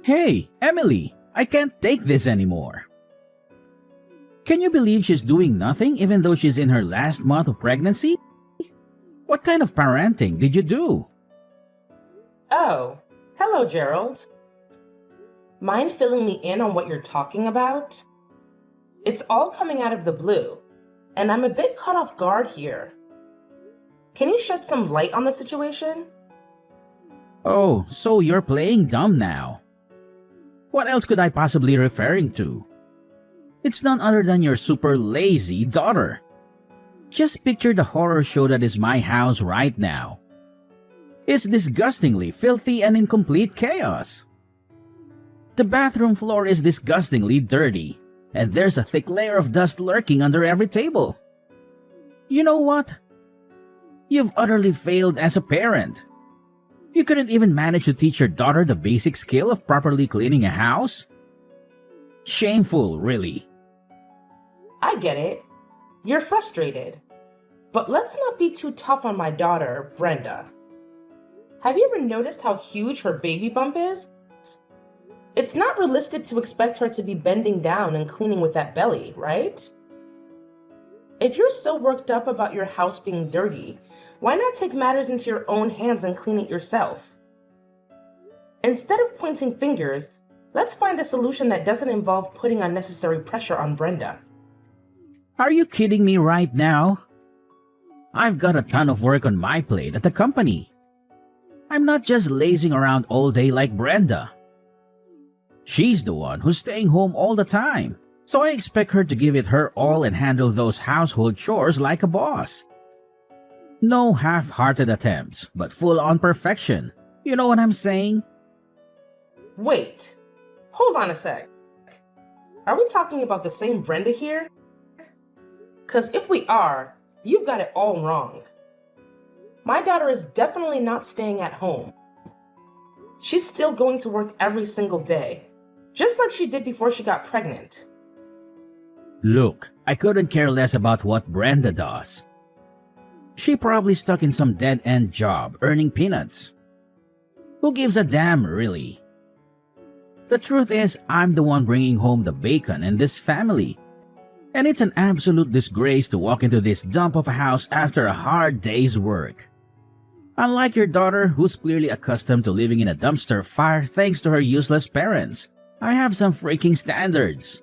Hey, Emily, I can't take this anymore. Can you believe she's doing nothing even though she's in her last month of pregnancy? What kind of parenting did you do? Oh, hello, Gerald. Mind filling me in on what you're talking about? It's all coming out of the blue, and I'm a bit caught off guard here. Can you shed some light on the situation? Oh, so you're playing dumb now. What else could I possibly referring to? It's none other than your super lazy daughter. Just picture the horror show that is my house right now. It's disgustingly filthy and in complete chaos. The bathroom floor is disgustingly dirty, and there's a thick layer of dust lurking under every table. You know what? You've utterly failed as a parent. You couldn't even manage to teach your daughter the basic skill of properly cleaning a house? Shameful, really. I get it. You're frustrated. But let's not be too tough on my daughter, Brenda. Have you ever noticed how huge her baby bump is? It's not realistic to expect her to be bending down and cleaning with that belly, right? If you're so worked up about your house being dirty, why not take matters into your own hands and clean it yourself? Instead of pointing fingers, let's find a solution that doesn't involve putting unnecessary pressure on Brenda. Are you kidding me right now? I've got a ton of work on my plate at the company. I'm not just lazing around all day like Brenda. She's the one who's staying home all the time, so I expect her to give it her all and handle those household chores like a boss. No half-hearted attempts, but full-on perfection. You know what I'm saying? Wait, hold on a sec. Are we talking about the same Brenda here? 'Cause if we are, you've got it all wrong. My daughter is definitely not staying at home. She's still going to work every single day, just like she did before she got pregnant. Look, I couldn't care less about what Brenda does. She probably stuck in some dead-end job earning peanuts. Who gives a damn, really? The truth is, I'm the one bringing home the bacon in this family. And it's an absolute disgrace to walk into this dump of a house after a hard day's work. Unlike your daughter, who's clearly accustomed to living in a dumpster fire thanks to her useless parents, I have some freaking standards.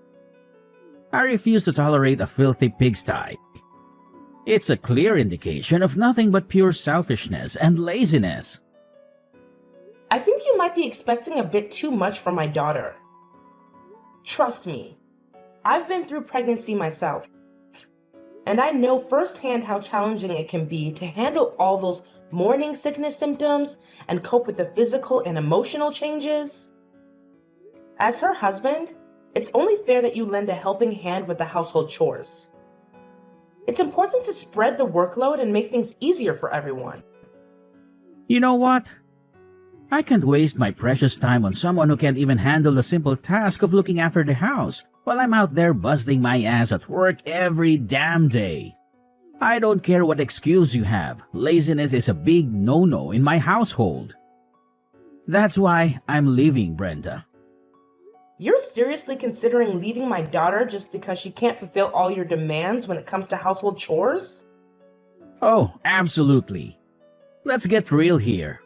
I refuse to tolerate a filthy pigsty. It's a clear indication of nothing but pure selfishness and laziness. I think you might be expecting a bit too much from my daughter. Trust me, I've been through pregnancy myself, and I know firsthand how challenging it can be to handle all those morning sickness symptoms and cope with the physical and emotional changes. As her husband, it's only fair that you lend a helping hand with the household chores. It's important to spread the workload and make things easier for everyone. You know what? I can't waste my precious time on someone who can't even handle the simple task of looking after the house while I'm out there busting my ass at work every damn day. I don't care what excuse you have, laziness is a big no-no in my household. That's why I'm leaving, Brenda. You're seriously considering leaving my daughter just because she can't fulfill all your demands when it comes to household chores? Oh, absolutely. Let's get real here.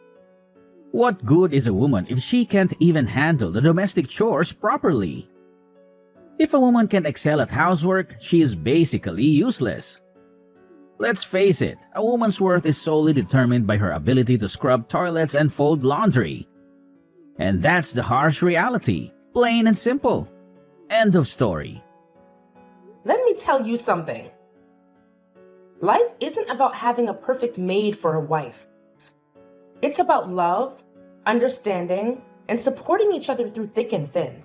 What good is a woman if she can't even handle the domestic chores properly? If a woman can't excel at housework, she is basically useless. Let's face it, a woman's worth is solely determined by her ability to scrub toilets and fold laundry. And that's the harsh reality, plain and simple. End of story. Let me tell you something. Life isn't about having a perfect maid for a wife. It's about love, understanding, and supporting each other through thick and thin.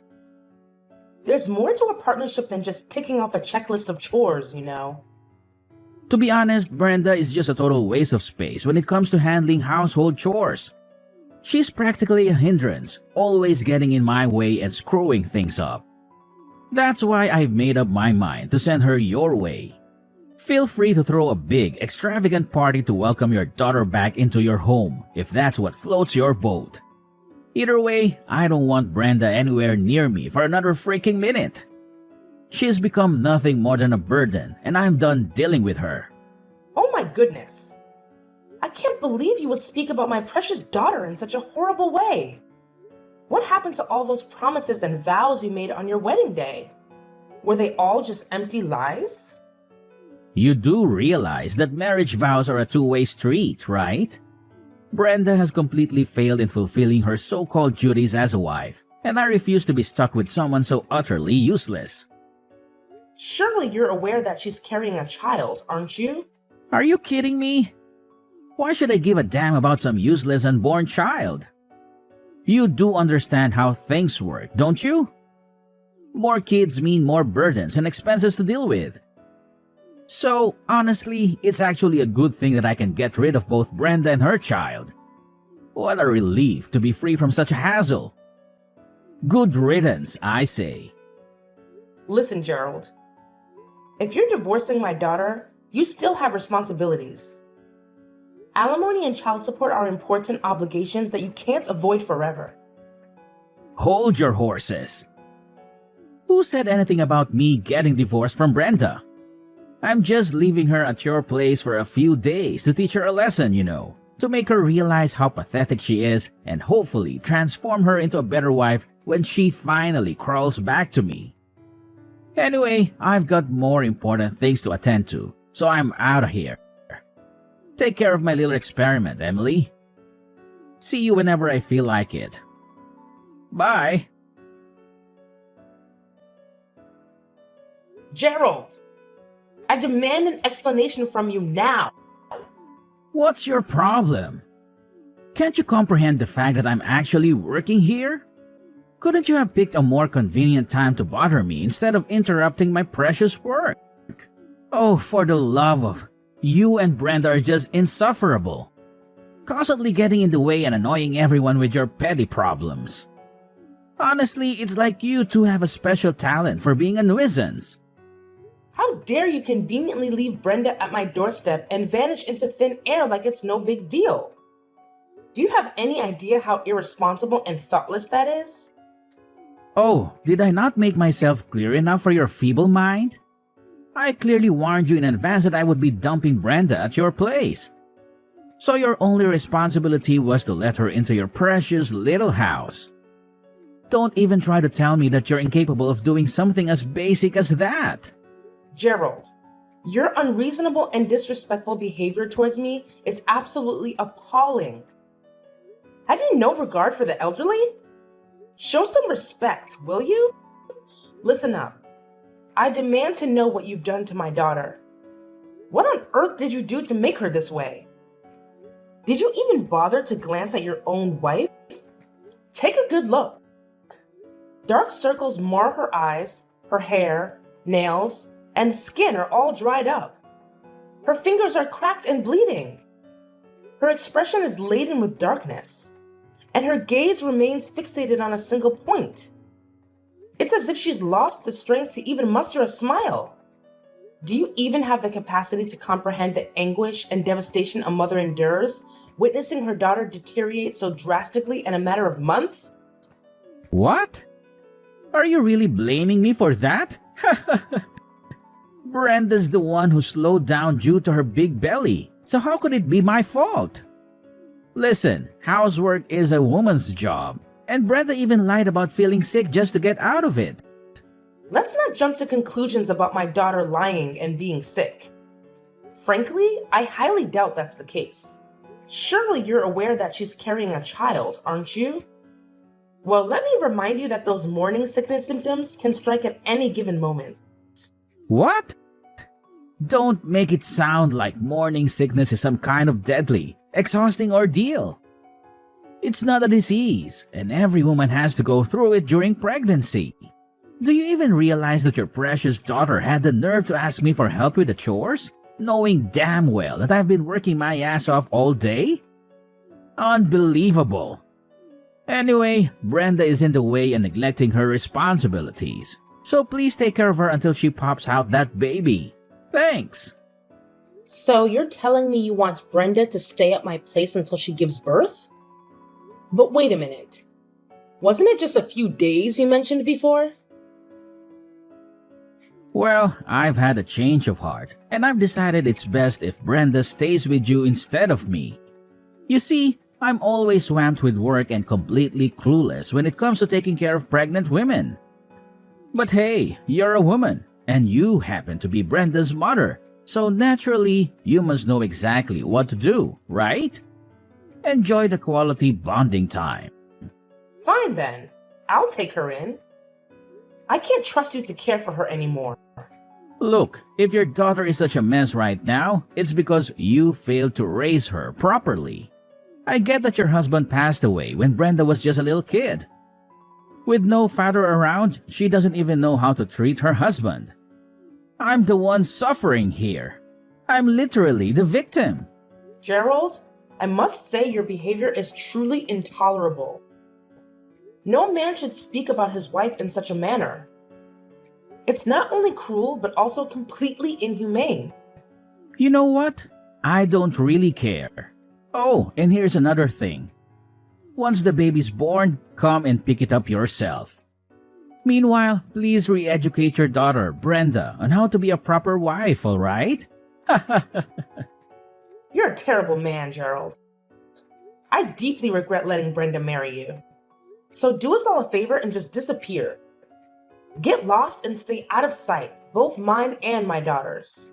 There's more to a partnership than just ticking off a checklist of chores, you know. To be honest, Brenda is just a total waste of space when it comes to handling household chores. She's practically a hindrance, always getting in my way and screwing things up. That's why I've made up my mind to send her your way. Feel free to throw a big, extravagant party to welcome your daughter back into your home if that's what floats your boat. Either way, I don't want Brenda anywhere near me for another freaking minute. She's become nothing more than a burden, and I'm done dealing with her. Oh my goodness. I can't believe you would speak about my precious daughter in such a horrible way. What happened to all those promises and vows you made on your wedding day? Were they all just empty lies? You do realize that marriage vows are a two-way street, right? Brenda has completely failed in fulfilling her so-called duties as a wife, and I refuse to be stuck with someone so utterly useless. Surely you're aware that she's carrying a child, aren't you? Are you kidding me? Why should I give a damn about some useless unborn child? You do understand how things work, don't you? More kids mean more burdens and expenses to deal with. So, honestly, it's actually a good thing that I can get rid of both Brenda and her child. What a relief to be free from such a hassle. Good riddance, I say. Listen, Gerald. If you're divorcing my daughter, you still have responsibilities. Alimony and child support are important obligations that you can't avoid forever. Hold your horses. Who said anything about me getting divorced from Brenda? I'm just leaving her at your place for a few days to teach her a lesson, to make her realize how pathetic she is and hopefully transform her into a better wife when she finally crawls back to me. Anyway, I've got more important things to attend to, so I'm out of here. Take care of my little experiment, Emily. See you whenever I feel like it. Bye. Gerald! I demand an explanation from you now. What's your problem? Can't you comprehend the fact that I'm actually working here? Couldn't you have picked a more convenient time to bother me instead of interrupting my precious work? Oh, for the love of... You and Brenda are just insufferable. Constantly getting in the way and annoying everyone with your petty problems. Honestly, it's like you two have a special talent for being a nuisance. How dare you conveniently leave Brenda at my doorstep and vanish into thin air like it's no big deal? Do you have any idea how irresponsible and thoughtless that is? Oh, did I not make myself clear enough for your feeble mind? I clearly warned you in advance that I would be dumping Brenda at your place. So your only responsibility was to let her into your precious little house. Don't even try to tell me that you're incapable of doing something as basic as that. Gerald, your unreasonable and disrespectful behavior towards me is absolutely appalling. Have you no regard for the elderly? Show some respect, will you? Listen up. I demand to know what you've done to my daughter. What on earth did you do to make her this way? Did you even bother to glance at your own wife? Take a good look. Dark circles mar her eyes, her hair, nails, and skin are all dried up. Her fingers are cracked and bleeding. Her expression is laden with darkness, and her gaze remains fixated on a single point. It's as if she's lost the strength to even muster a smile. Do you even have the capacity to comprehend the anguish and devastation a mother endures, witnessing her daughter deteriorate so drastically in a matter of months? What? Are you really blaming me for that? Brenda's the one who slowed down due to her big belly, so how could it be my fault? Listen, housework is a woman's job, and Brenda even lied about feeling sick just to get out of it. Let's not jump to conclusions about my daughter lying and being sick. Frankly, I highly doubt that's the case. Surely you're aware that she's carrying a child, aren't you? Well, let me remind you that those morning sickness symptoms can strike at any given moment. What? Don't make it sound like morning sickness is some kind of deadly, exhausting ordeal. It's not a disease, and every woman has to go through it during pregnancy. Do you even realize that your precious daughter had the nerve to ask me for help with the chores, knowing damn well that I've been working my ass off all day? Unbelievable. Anyway, Brenda is in the way and neglecting her responsibilities. So please take care of her until she pops out that baby. Thanks. So you're telling me you want Brenda to stay at my place until she gives birth? But wait a minute. Wasn't it just a few days you mentioned before? Well, I've had a change of heart, and I've decided it's best if Brenda stays with you instead of me. You see, I'm always swamped with work and completely clueless when it comes to taking care of pregnant women. But hey, you're a woman, and you happen to be Brenda's mother, so naturally, you must know exactly what to do, right? Enjoy the quality bonding time. Fine then. I'll take her in. I can't trust you to care for her anymore. Look, if your daughter is such a mess right now, it's because you failed to raise her properly. I get that your husband passed away when Brenda was just a little kid. With no father around, she doesn't even know how to treat her husband. I'm the one suffering here. I'm literally the victim. Gerald, I must say your behavior is truly intolerable. No man should speak about his wife in such a manner. It's not only cruel, but also completely inhumane. You know what? I don't really care. Oh, and here's another thing. Once the baby's born, come and pick it up yourself. Meanwhile, please re-educate your daughter, Brenda, on how to be a proper wife, alright? You're a terrible man, Gerald. I deeply regret letting Brenda marry you. So do us all a favor and just disappear. Get lost and stay out of sight, both mine and my daughter's.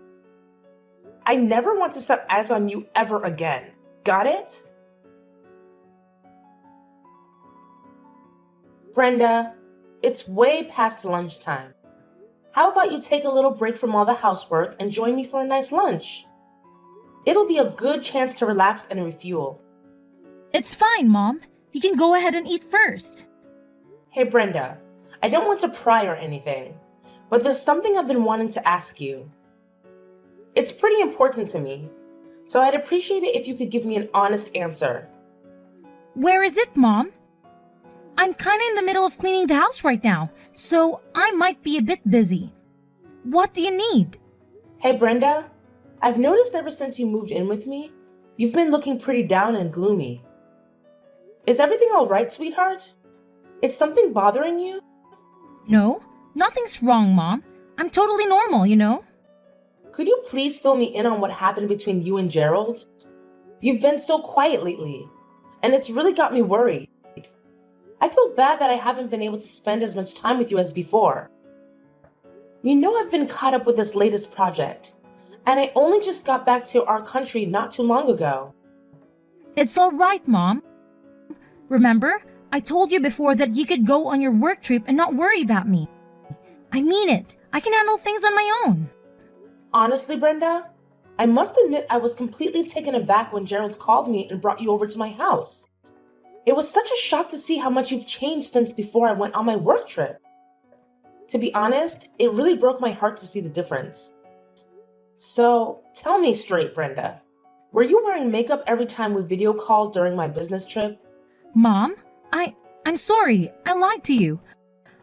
I never want to set eyes on you ever again. Got it? Brenda, it's way past lunchtime. How about you take a little break from all the housework and join me for a nice lunch? It'll be a good chance to relax and refuel. It's fine, Mom. You can go ahead and eat first. Hey, Brenda, I don't want to pry or anything, but there's something I've been wanting to ask you. It's pretty important to me, so I'd appreciate it if you could give me an honest answer. Where is it, Mom? I'm kinda in the middle of cleaning the house right now, so I might be a bit busy. What do you need? Hey, Brenda, I've noticed ever since you moved in with me, you've been looking pretty down and gloomy. Is everything all right, sweetheart? Is something bothering you? No, nothing's wrong, Mom. I'm totally normal, you know? Could you please fill me in on what happened between you and Gerald? You've been so quiet lately, and it's really got me worried. I feel bad that I haven't been able to spend as much time with you as before. You know I've been caught up with this latest project, and I only just got back to our country not too long ago. It's all right, Mom. Remember, I told you before that you could go on your work trip and not worry about me. I mean it. I can handle things on my own. Honestly, Brenda, I must admit I was completely taken aback when Gerald called me and brought you over to my house. It was such a shock to see how much you've changed since before I went on my work trip. To be honest, it really broke my heart to see the difference. So, tell me straight, Brenda. Were you wearing makeup every time we video called during my business trip? Mom, I'm sorry. I lied to you.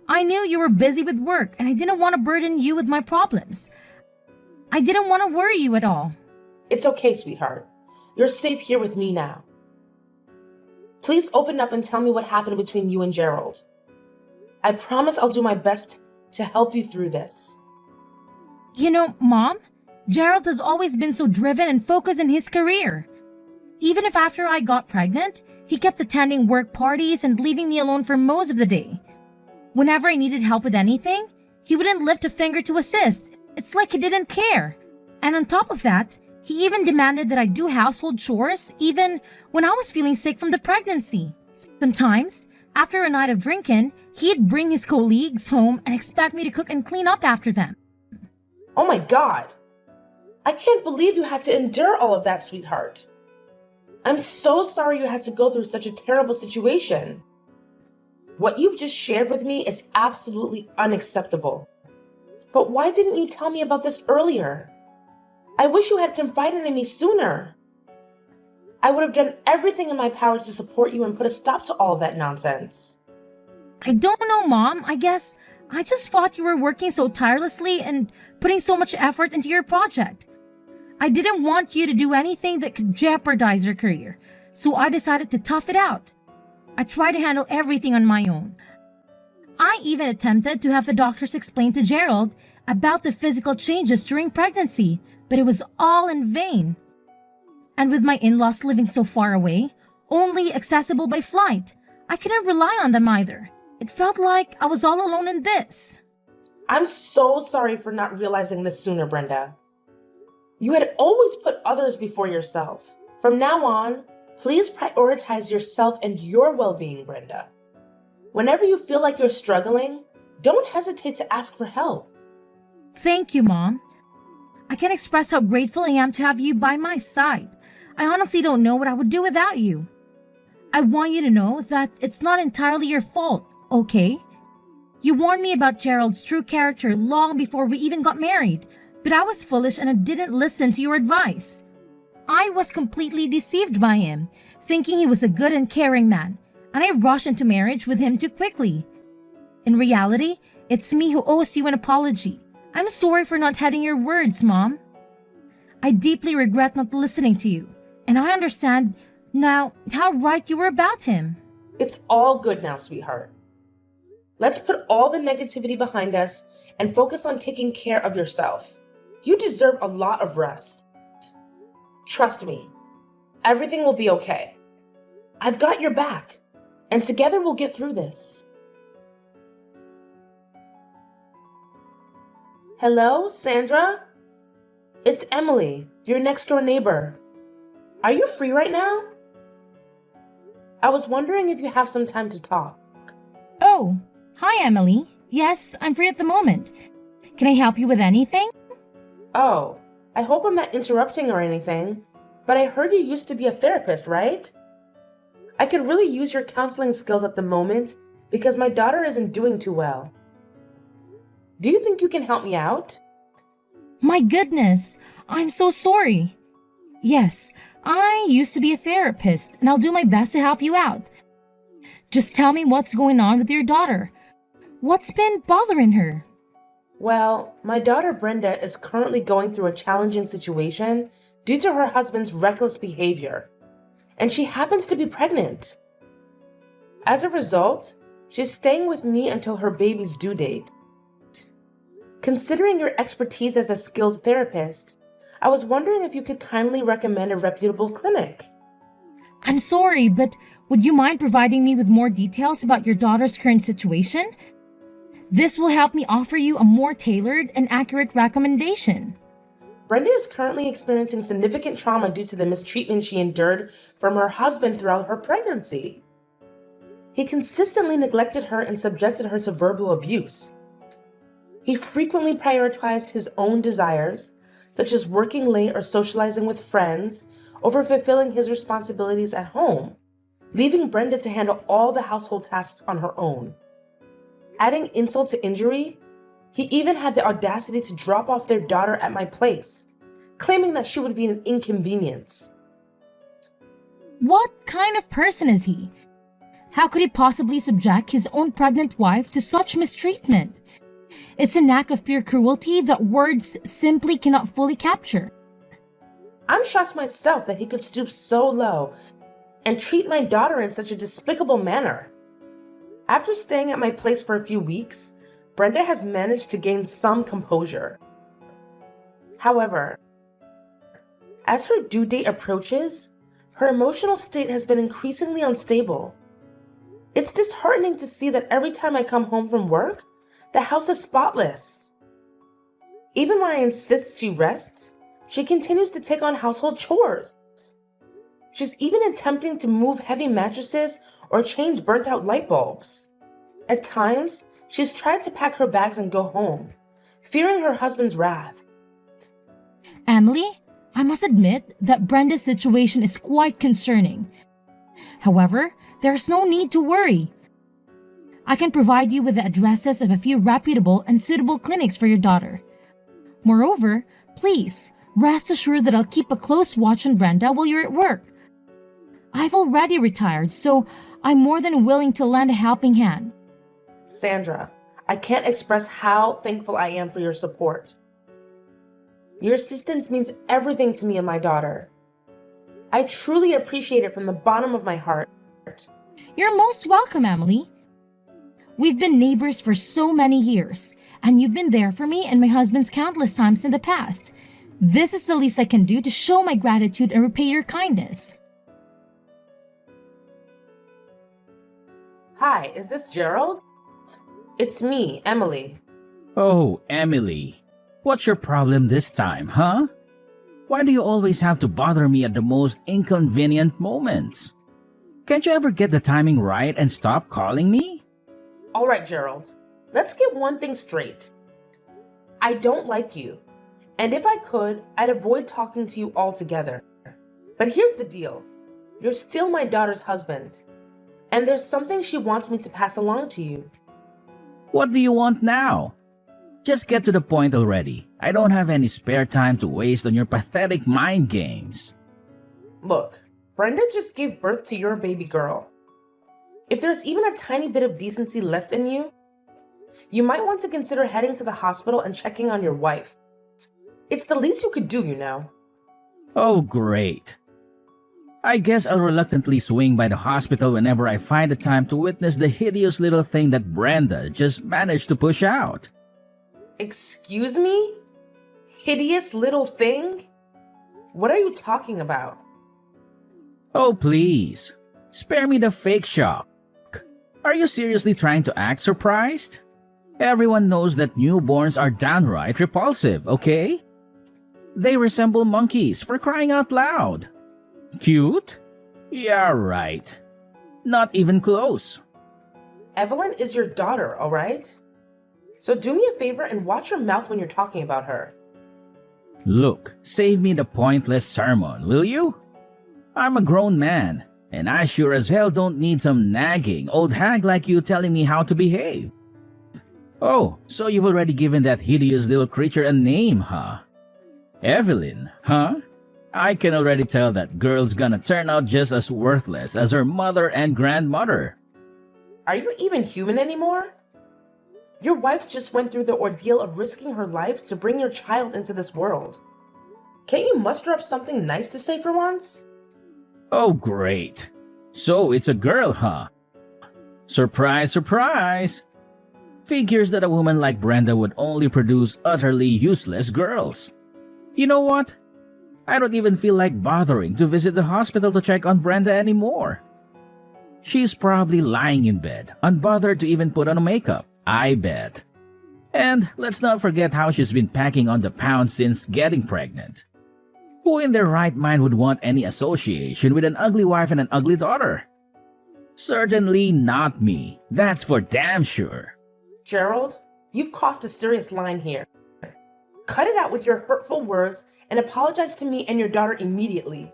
I knew you were busy with work and I didn't want to burden you with my problems. I didn't want to worry you at all. It's okay, sweetheart. You're safe here with me now. Please open up and tell me what happened between you and Gerald. I promise I'll do my best to help you through this. You know, Mom, Gerald has always been so driven and focused in his career. Even if after I got pregnant, he kept attending work parties and leaving me alone for most of the day. Whenever I needed help with anything, he wouldn't lift a finger to assist. It's like he didn't care. And on top of that, he even demanded that I do household chores even when I was feeling sick from the pregnancy. Sometimes, after a night of drinking, he'd bring his colleagues home and expect me to cook and clean up after them. Oh my God! I can't believe you had to endure all of that, sweetheart. I'm so sorry you had to go through such a terrible situation. What you've just shared with me is absolutely unacceptable. But why didn't you tell me about this earlier? I wish you had confided in me sooner. I would have done everything in my power to support you and put a stop to all of that nonsense. I don't know, Mom. I guess I just thought you were working so tirelessly and putting so much effort into your project. I didn't want you to do anything that could jeopardize your career, so I decided to tough it out. I tried to handle everything on my own. I even attempted to have the doctors explain to Gerald about the physical changes during pregnancy, but it was all in vain. And with my in-laws living so far away, only accessible by flight, I couldn't rely on them either. It felt like I was all alone in this. I'm so sorry for not realizing this sooner, Brenda. You had always put others before yourself. From now on, please prioritize yourself and your well-being, Brenda. Whenever you feel like you're struggling, don't hesitate to ask for help. Thank you, Mom. I can't express how grateful I am to have you by my side. I honestly don't know what I would do without you. I want you to know that it's not entirely your fault, okay? You warned me about Gerald's true character long before we even got married, but I was foolish and I didn't listen to your advice. I was completely deceived by him, thinking he was a good and caring man, and I rushed into marriage with him too quickly. In reality, it's me who owes you an apology. I'm sorry for not heeding your words, Mom. I deeply regret not listening to you, and I understand now how right you were about him. It's all good now, sweetheart. Let's put all the negativity behind us and focus on taking care of yourself. You deserve a lot of rest. Trust me, everything will be okay. I've got your back, and together we'll get through this. Hello, Sandra? It's Emily, your next door neighbor. Are you free right now? I was wondering if you have some time to talk. Oh, hi, Emily. Yes, I'm free at the moment. Can I help you with anything? Oh, I hope I'm not interrupting or anything, but I heard you used to be a therapist, right? I could really use your counseling skills at the moment because my daughter isn't doing too well. Do you think you can help me out? My goodness, I'm so sorry. Yes, I used to be a therapist, and I'll do my best to help you out. Just tell me what's going on with your daughter. What's been bothering her? Well, my daughter Brenda is currently going through a challenging situation due to her husband's reckless behavior, and she happens to be pregnant. As a result, she's staying with me until her baby's due date. Considering your expertise as a skilled therapist, I was wondering if you could kindly recommend a reputable clinic. I'm sorry, but would you mind providing me with more details about your daughter's current situation? This will help me offer you a more tailored and accurate recommendation. Brenda is currently experiencing significant trauma due to the mistreatment she endured from her husband throughout her pregnancy. He consistently neglected her and subjected her to verbal abuse. He frequently prioritized his own desires, such as working late or socializing with friends, over fulfilling his responsibilities at home, leaving Brenda to handle all the household tasks on her own. Adding insult to injury, he even had the audacity to drop off their daughter at my place, claiming that she would be an inconvenience. What kind of person is he? How could he possibly subject his own pregnant wife to such mistreatment? It's an act of pure cruelty that words simply cannot fully capture. I'm shocked myself that he could stoop so low and treat my daughter in such a despicable manner. After staying at my place for a few weeks, Brenda has managed to gain some composure. However, as her due date approaches, her emotional state has been increasingly unstable. It's disheartening to see that every time I come home from work, the house is spotless. Even when I insist she rests, she continues to take on household chores. She's even attempting to move heavy mattresses or change burnt-out light bulbs. At times, she's tried to pack her bags and go home, fearing her husband's wrath. Emily, I must admit that Brenda's situation is quite concerning. However, there's no need to worry. I can provide you with the addresses of a few reputable and suitable clinics for your daughter. Moreover, please, rest assured that I'll keep a close watch on Brenda while you're at work. I've already retired, so I'm more than willing to lend a helping hand. Sandra, I can't express how thankful I am for your support. Your assistance means everything to me and my daughter. I truly appreciate it from the bottom of my heart. You're most welcome, Emily. We've been neighbors for so many years, and you've been there for me and my husband's countless times in the past. This is the least I can do to show my gratitude and repay your kindness. Hi, is this Gerald? It's me, Emily. Oh, Emily. What's your problem this time, huh? Why do you always have to bother me at the most inconvenient moments? Can't you ever get the timing right and stop calling me? All right, Gerald. Let's get one thing straight. I don't like you. And if I could, I'd avoid talking to you altogether. But here's the deal. You're still my daughter's husband. And there's something she wants me to pass along to you. What do you want now? Just get to the point already. I don't have any spare time to waste on your pathetic mind games. Look, Brenda just gave birth to your baby girl. If there's even a tiny bit of decency left in you, you might want to consider heading to the hospital and checking on your wife. It's the least you could do, you know. Oh, great. I guess I'll reluctantly swing by the hospital whenever I find the time to witness the hideous little thing that Brenda just managed to push out. Excuse me? Hideous little thing? What are you talking about? Oh, please. Spare me the fake shock. Are you seriously trying to act surprised? Everyone knows that newborns are downright repulsive, okay? They resemble monkeys, for crying out loud. Cute? Yeah, right. Not even close. Evelyn is your daughter, all right? So do me a favor and watch your mouth when you're talking about her. Look, save me the pointless sermon, will you? I'm a grown man, and I sure as hell don't need some nagging old hag like you telling me how to behave. Oh, so you've already given that hideous little creature a name, huh? Evelyn, huh? I can already tell that girl's gonna turn out just as worthless as her mother and grandmother. Are you even human anymore? Your wife just went through the ordeal of risking her life to bring your child into this world. Can't you muster up something nice to say for once? Oh, great. So it's a girl, huh? Surprise, surprise! Figures that a woman like Brenda would only produce utterly useless girls. You know what? I don't even feel like bothering to visit the hospital to check on Brenda anymore. She's probably lying in bed, unbothered to even put on makeup, I bet. And let's not forget how she's been packing on the pounds since getting pregnant. Who in their right mind would want any association with an ugly wife and an ugly daughter? Certainly not me, that's for damn sure. Gerald, you've crossed a serious line here. Cut it out with your hurtful words and apologize to me and your daughter immediately.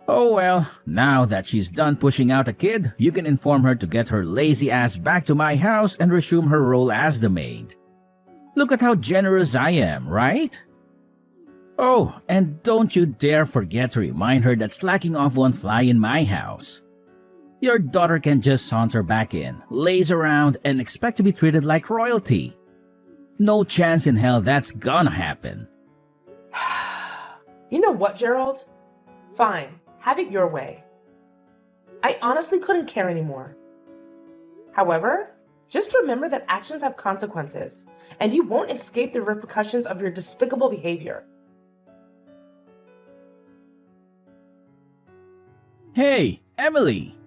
Oh well, now that she's done pushing out a kid, you can inform her to get her lazy ass back to my house and resume her role as the maid. Look at how generous I am, right? Oh, and don't you dare forget to remind her that slacking off won't fly in my house. Your daughter can just saunter back in, laze around, and expect to be treated like royalty. No chance in hell that's gonna happen. You know what, Gerald? Fine, have it your way. I honestly couldn't care anymore. However, just remember that actions have consequences, and you won't escape the repercussions of your despicable behavior. Hey, Emily!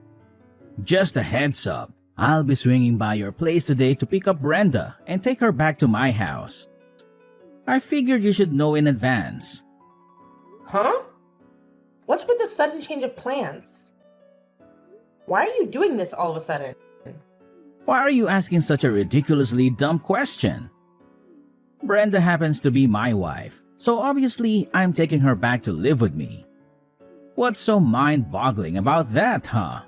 Just a heads up, I'll be swinging by your place today to pick up Brenda and take her back to my house. I figured you should know in advance. Huh? What's with the sudden change of plans? Why are you doing this all of a sudden? Why are you asking such a ridiculously dumb question? Brenda happens to be my wife, so obviously I'm taking her back to live with me. What's so mind-boggling about that, huh?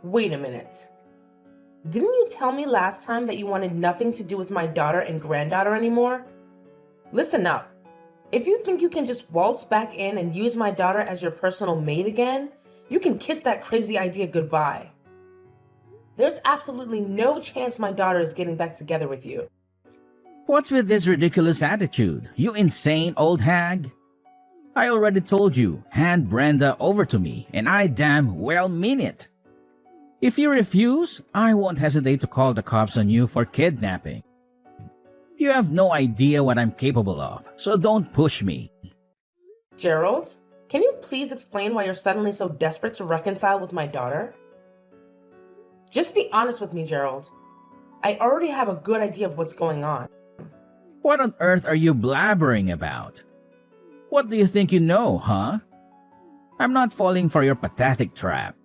Wait a minute. Didn't you tell me last time that you wanted nothing to do with my daughter and granddaughter anymore? Listen up. If you think you can just waltz back in and use my daughter as your personal maid again, you can kiss that crazy idea goodbye. There's absolutely no chance my daughter is getting back together with you. What's with this ridiculous attitude, you insane old hag? I already told you, hand Brenda over to me, and I damn well mean it. If you refuse, I won't hesitate to call the cops on you for kidnapping. You have no idea what I'm capable of, so don't push me. Gerald, can you please explain why you're suddenly so desperate to reconcile with my daughter? Just be honest with me, Gerald. I already have a good idea of what's going on. What on earth are you blabbering about? What do you think you know, huh? I'm not falling for your pathetic trap.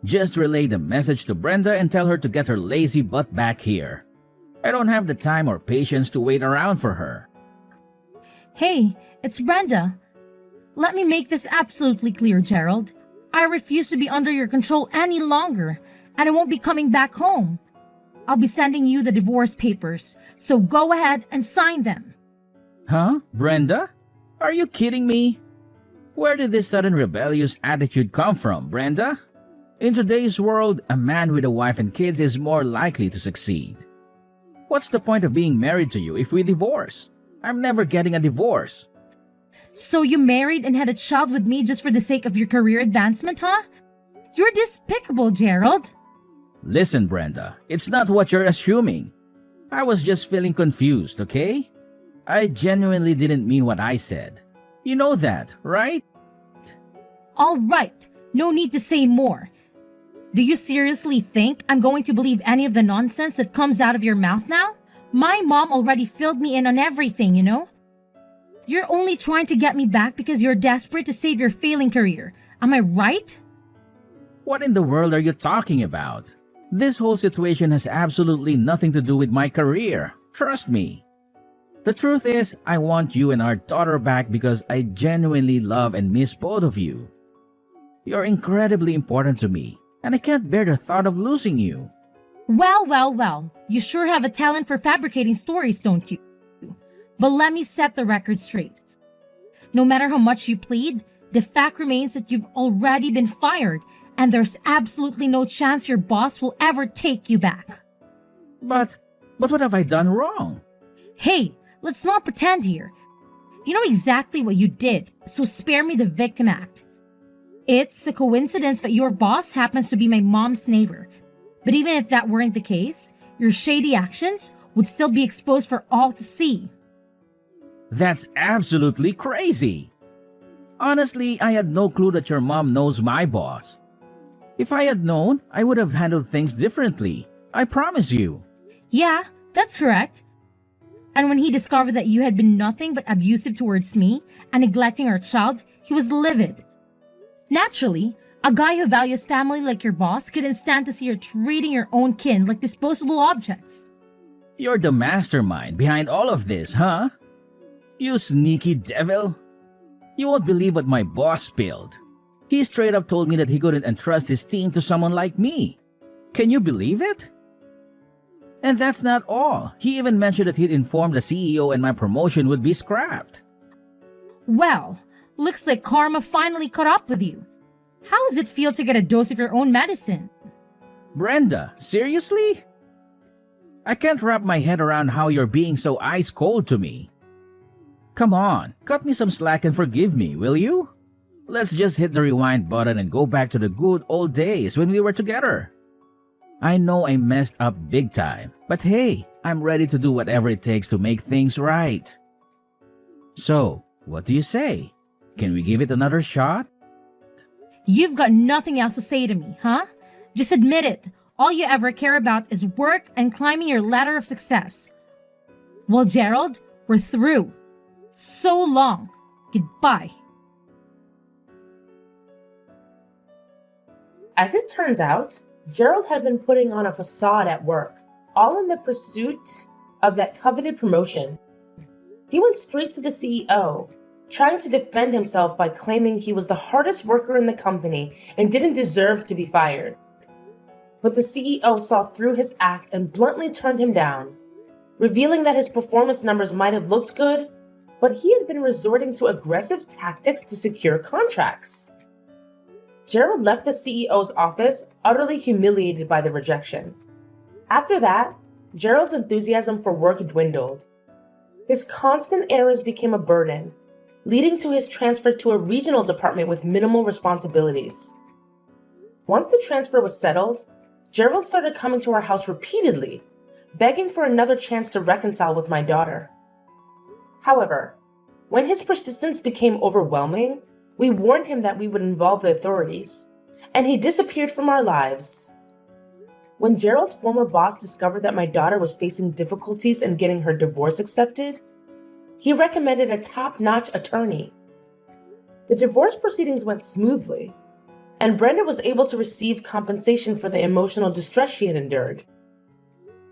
Just relay the message to Brenda and tell her to get her lazy butt back here. I don't have the time or patience to wait around for her. Hey, it's Brenda. Let me make this absolutely clear, Gerald. I refuse to be under your control any longer, and I won't be coming back home. I'll be sending you the divorce papers, so go ahead and sign them. Huh? Brenda? Are you kidding me? Where did this sudden rebellious attitude come from, Brenda? In today's world, a man with a wife and kids is more likely to succeed. What's the point of being married to you if we divorce? I'm never getting a divorce. So you married and had a child with me just for the sake of your career advancement, huh? You're despicable, Gerald. Listen, Brenda, it's not what you're assuming. I was just feeling confused, okay? I genuinely didn't mean what I said. You know that, right? All right, no need to say more. Do you seriously think I'm going to believe any of the nonsense that comes out of your mouth now? My mom already filled me in on everything, you know? You're only trying to get me back because you're desperate to save your failing career. Am I right? What in the world are you talking about? This whole situation has absolutely nothing to do with my career. Trust me. The truth is, I want you and our daughter back because I genuinely love and miss both of you. You're incredibly important to me, and I can't bear the thought of losing you. Well. You sure have a talent for fabricating stories, don't you? But let me set the record straight. No matter how much you plead, the fact remains that you've already been fired, and there's absolutely no chance your boss will ever take you back. But what have I done wrong? Hey, let's not pretend here. You know exactly what you did, so spare me the victim act. It's a coincidence that your boss happens to be my mom's neighbor. But even if that weren't the case, your shady actions would still be exposed for all to see. That's absolutely crazy. Honestly, I had no clue that your mom knows my boss. If I had known, I would have handled things differently. I promise you. Yeah, that's correct. And when he discovered that you had been nothing but abusive towards me and neglecting our child, he was livid. Naturally, a guy who values family like your boss couldn't stand to see you treating your own kin like disposable objects. You're the mastermind behind all of this, huh? You sneaky devil. You won't believe what my boss spilled. He straight up told me that he couldn't entrust his team to someone like me. Can you believe it? And that's not all. He even mentioned that he'd informed the CEO and my promotion would be scrapped. Well, looks like karma finally caught up with you. How does it feel to get a dose of your own medicine? Brenda, seriously? I can't wrap my head around how you're being so ice cold to me. Come on, cut me some slack and forgive me, will you? Let's just hit the rewind button and go back to the good old days when we were together. I know I messed up big time, but hey, I'm ready to do whatever it takes to make things right. So, what do you say? Can we give it another shot? You've got nothing else to say to me, huh? Just admit it. All you ever care about is work and climbing your ladder of success. Well, Gerald, we're through. So long. Goodbye. As it turns out, Gerald had been putting on a facade at work, all in the pursuit of that coveted promotion. He went straight to the CEO, trying to defend himself by claiming he was the hardest worker in the company and didn't deserve to be fired. But the CEO saw through his act and bluntly turned him down, revealing that his performance numbers might have looked good, but he had been resorting to aggressive tactics to secure contracts. Gerald left the CEO's office utterly humiliated by the rejection. After that, Gerald's enthusiasm for work dwindled. His constant errors became a burden, leading to his transfer to a regional department with minimal responsibilities. Once the transfer was settled, Gerald started coming to our house repeatedly, begging for another chance to reconcile with my daughter. However, when his persistence became overwhelming, we warned him that we would involve the authorities, and he disappeared from our lives. When Gerald's former boss discovered that my daughter was facing difficulties in getting her divorce accepted, he recommended a top-notch attorney. The divorce proceedings went smoothly, and Brenda was able to receive compensation for the emotional distress she had endured.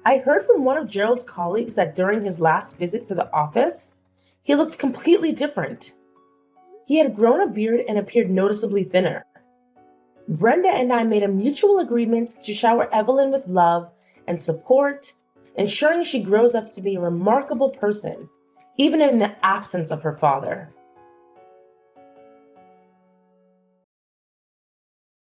I heard from one of Gerald's colleagues that during his last visit to the office, he looked completely different. He had grown a beard and appeared noticeably thinner. Brenda and I made a mutual agreement to shower Evelyn with love and support, ensuring she grows up to be a remarkable person, even in the absence of her father.